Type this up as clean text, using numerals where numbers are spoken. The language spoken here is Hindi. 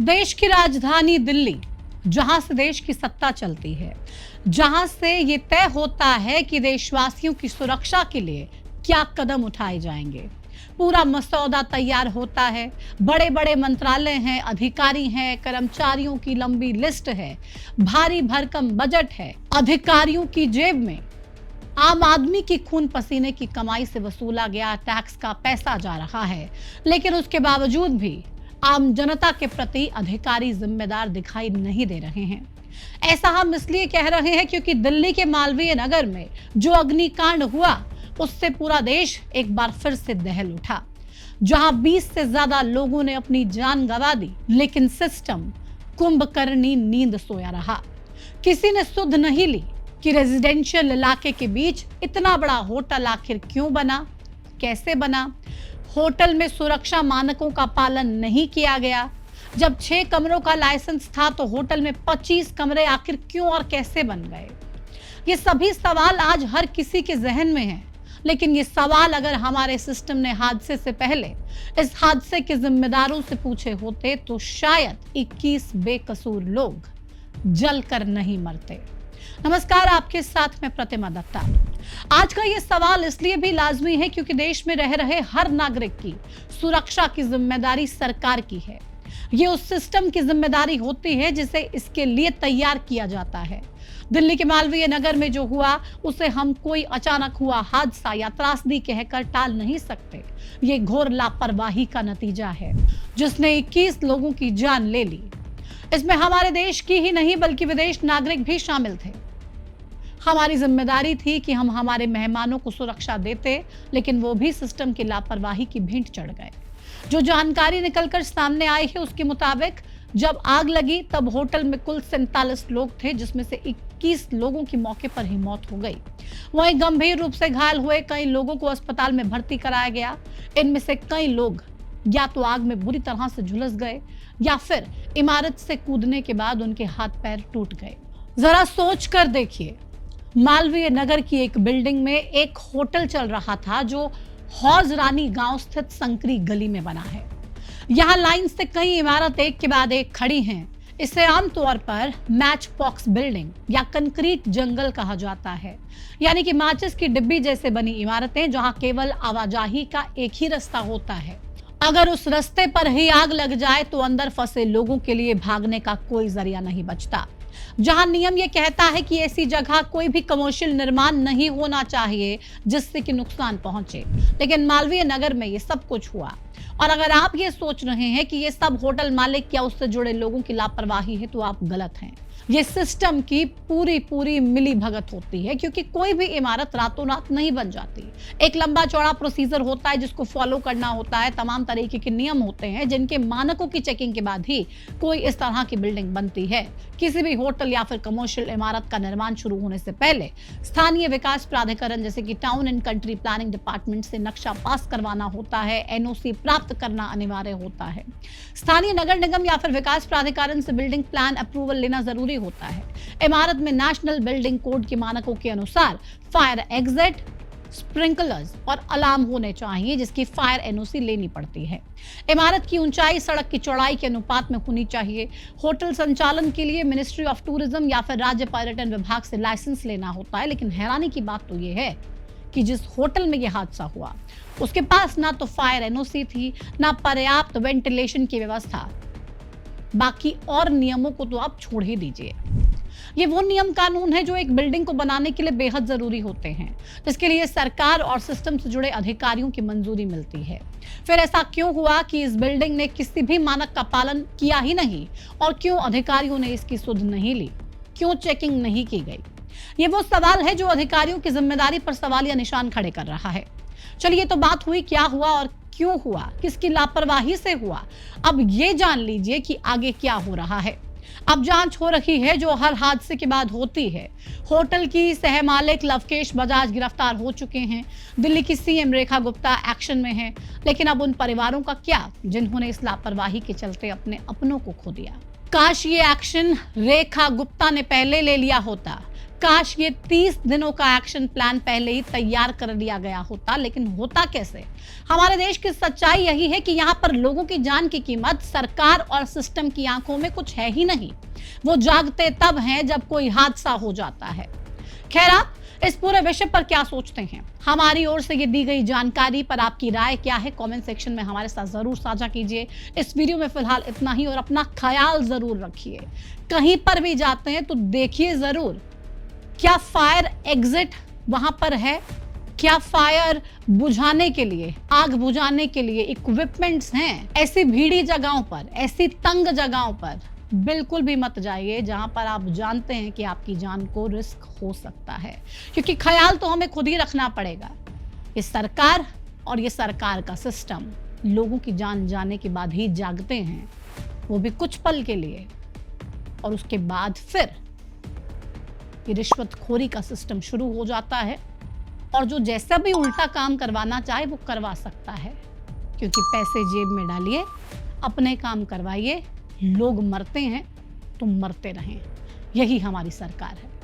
देश की राजधानी दिल्ली, जहां से देश की सत्ता चलती है, जहां से ये तय होता है कि देशवासियों की सुरक्षा के लिए क्या कदम उठाए जाएंगे। पूरा मसौदा तैयार होता है, बड़े बड़े मंत्रालय हैं, अधिकारी हैं, कर्मचारियों की लंबी लिस्ट है, भारी भरकम बजट है, अधिकारियों की जेब में आम आदमी की खून पसीने की कमाई से वसूला गया टैक्स का पैसा जा रहा है। लेकिन उसके बावजूद भी आम जनता के प्रति अधिकारी जिम्मेदार दिखाई नहीं दे रहे हैं। ऐसा हम इसलिए कह रहे हैं क्योंकि दिल्ली के मालवीय नगर में जो अग्निकांड हुआ, उससे पूरा देश एक बार फिर से दहल उठा। जहां 20 से ज्यादा लोगों ने अपनी जान गंवा दी, लेकिन सिस्टम कुंभकर्णी नींद सोया रहा। किसी ने सुध नहीं ली कि रेजिडेंशियल इलाके के बीच इतना बड़ा होटल आखिर क्यों बना, कैसे बना। होटल में सुरक्षा मानकों का पालन नहीं किया गया। जब 6 कमरों का लाइसेंस था तो होटल में 25 कमरे आखिर क्यों और कैसे बन गए। ये सभी सवाल आज हर किसी के जहन में हैं। लेकिन ये सवाल अगर हमारे सिस्टम ने हादसे से पहले इस हादसे के जिम्मेदारों से पूछे होते तो शायद 21 बेकसूर लोग जलकर नहीं मरते। नमस्कार, आपके साथ में प्रतिमा दत्ता। आज का ये सवाल इसलिए भी लाजमी है क्योंकि देश में रह रहे हर नागरिक की सुरक्षा की जिम्मेदारी सरकार की है। ये उस सिस्टम की जिम्मेदारी होती है जिसे इसके लिए तैयार किया जाता है। दिल्ली के मालवीय नगर में जो हुआ, उसे हम कोई अचानक हुआ हादसा या त्रासदी कहकर टाल नहीं सकते। ये घोर लापरवाही का नतीजा है जिसने 21 लोगों की जान ले ली। इसमें हमारे देश की ही नहीं बल्कि विदेश नागरिक भी शामिल थे। हमारी जिम्मेदारी थी कि हम हमारे मेहमानों को सुरक्षा देते, लेकिन वो भी सिस्टम की लापरवाही की भेंट चढ़ गए। जो जानकारी निकलकर सामने आई है उसके मुताबिक जब आग लगी तब होटल में कुल 47 लोग थे, जिसमें से 21 लोगों की मौके पर ही मौत हो गई। वहीं गंभीर रूप से घायल हुए कई लोगों को अस्पताल में भर्ती कराया गया। इनमें से कई लोग या तो आग में बुरी तरह से झुलस गए या फिर इमारत से कूदने के बाद उनके हाथ पैर टूट गए। जरा सोच कर देखिए, मालवीय नगर की एक बिल्डिंग में एक होटल चल रहा था जो हौज रानी गांव स्थित संकरी गली में बना है। यहाँ लाइन से कई इमारत एक के बाद एक खड़ी हैं। इसे आमतौर पर मैच बॉक्स बिल्डिंग या कंक्रीट जंगल कहा जाता है, यानी कि माचिस की डिब्बी जैसे बनी इमारतें जहां केवल आवाजाही का एक ही रास्ता होता है। अगर उस रास्ते पर ही आग लग जाए तो अंदर फंसे लोगों के लिए भागने का कोई जरिया नहीं बचता। जहां नियम यह कहता है कि ऐसी जगह कोई भी कमर्शियल निर्माण नहीं होना चाहिए जिससे कि नुकसान पहुंचे, लेकिन मालवीय नगर में ये सब कुछ हुआ। और अगर आप ये सोच रहे हैं कि ये सब होटल मालिक या उससे जुड़े लोगों की लापरवाही है तो आप गलत हैं। ये सिस्टम की पूरी मिली भगत होती है, क्योंकि कोई भी इमारत रातों रात नहीं बन जाती। एक लंबा चौड़ा प्रोसीजर होता है जिसको फॉलो करना होता है। तमाम तरीके के नियम होते हैं जिनके मानकों की चेकिंग के बाद ही कोई इस तरह की बिल्डिंग बनती है। किसी भी होटल या फिर कमर्शियल इमारत का निर्माण शुरू होने से पहले स्थानीय विकास प्राधिकरण जैसे कि town and country planning department से नक्शा पास करवाना होता है, एनओसी प्राप्त करना अनिवार्य होता है। स्थानीय नगर निगम या फिर विकास प्राधिकरण से बिल्डिंग प्लान अप्रूवल लेना जरूरी होता है। इमारत में नेशनल बिल्डिंग कोड के मानकों के अनुसार फायर एग्जिट, स्प्रिंकलर्स और अलार्म होने चाहिए, जिसकी फायर एनओसी लेनी पड़ती है। इमारत की ऊंचाई सड़क की चौड़ाई के अनुपात में होनी चाहिए। होटल संचालन के लिए मिनिस्ट्री ऑफ टूरिज्म या फिर राज्य पर्यटन विभाग से लाइसेंस लेना होता है। लेकिन हैरानी की बात तो यह है कि जिस होटल में यह हादसा हुआ उसके पास ना तो फायर एनओसी थी, ना पर्याप्त वेंटिलेशन की व्यवस्था। बाकी और नियमों को तो आप छोड़ ही दीजिए। ये वो नियम कानून है जो एक बिल्डिंग को बनाने के लिए बेहद जरूरी होते हैं, जिसके लिए सरकार और सिस्टम से जुड़े अधिकारियों की मंजूरी मिलती है। फिर ऐसा क्यों हुआ कि इस बिल्डिंग ने किसी भी मानक का पालन किया ही नहीं, और क्यों अधिकारियों ने इसकी सुध नहीं ली, क्यों चेकिंग नहीं की गई। ये वो सवाल है जो अधिकारियों की जिम्मेदारी पर सवालिया निशान खड़े कर रहा है। चलिए, तो बात हुई क्या हुआ और क्यों हुआ, किसकी लापरवाही से हुआ। अब ये जान लीजिए कि आगे क्या हो रहा है। अब जांच हो रही है जो हर हादसे के बाद होती है। होटल की सह मालिक लवकेश बजाज गिरफ्तार हो चुके हैं। दिल्ली की सीएम रेखा गुप्ता एक्शन में है। लेकिन अब उन परिवारों का क्या जिन्होंने इस लापरवाही के चलते अपने अपनों को खो दिया। काश ये एक्शन रेखा गुप्ता ने पहले ले लिया होता। काश ये 30 दिनों का एक्शन प्लान पहले ही तैयार कर लिया गया होता, लेकिन होता कैसे? हमारे देश की सच्चाई यही है कि यहाँ पर लोगों की जान की कीमत सरकार और सिस्टम की आंखों में कुछ है ही नहीं। वो जागते तब हैं जब कोई हादसा हो जाता है। खैर, आप इस पूरे विषय पर क्या सोचते हैं? हमारी ओर से ये दी गई जानकारी पर आपकी राय क्या है? कमेंट सेक्शन में हमारे साथ जरूर साझा कीजिए। इस वीडियो में फिलहाल इतना ही, और अपना ख्याल जरूर रखिए। कहीं पर भी जाते हैं तो देखिए जरूर क्या फायर एग्जिट वहां पर है, क्या फायर बुझाने के लिए, आग बुझाने के लिए इक्विपमेंट्स हैं। ऐसी भीड़ी जगहों पर, ऐसी तंग जगहों पर बिल्कुल भी मत जाइए जहां पर आप जानते हैं कि आपकी जान को रिस्क हो सकता है, क्योंकि ख्याल तो हमें खुद ही रखना पड़ेगा। ये सरकार और ये सरकार का सिस्टम लोगों की जान जाने के बाद ही जागते हैं, वो भी कुछ पल के लिए, और उसके बाद फिर ये रिश्वतखोरी का सिस्टम शुरू हो जाता है, और जो जैसा भी उल्टा काम करवाना चाहे वो करवा सकता है, क्योंकि पैसे जेब में डालिए, अपने काम करवाइए, लोग मरते हैं तो मरते रहें। यही हमारी सरकार है।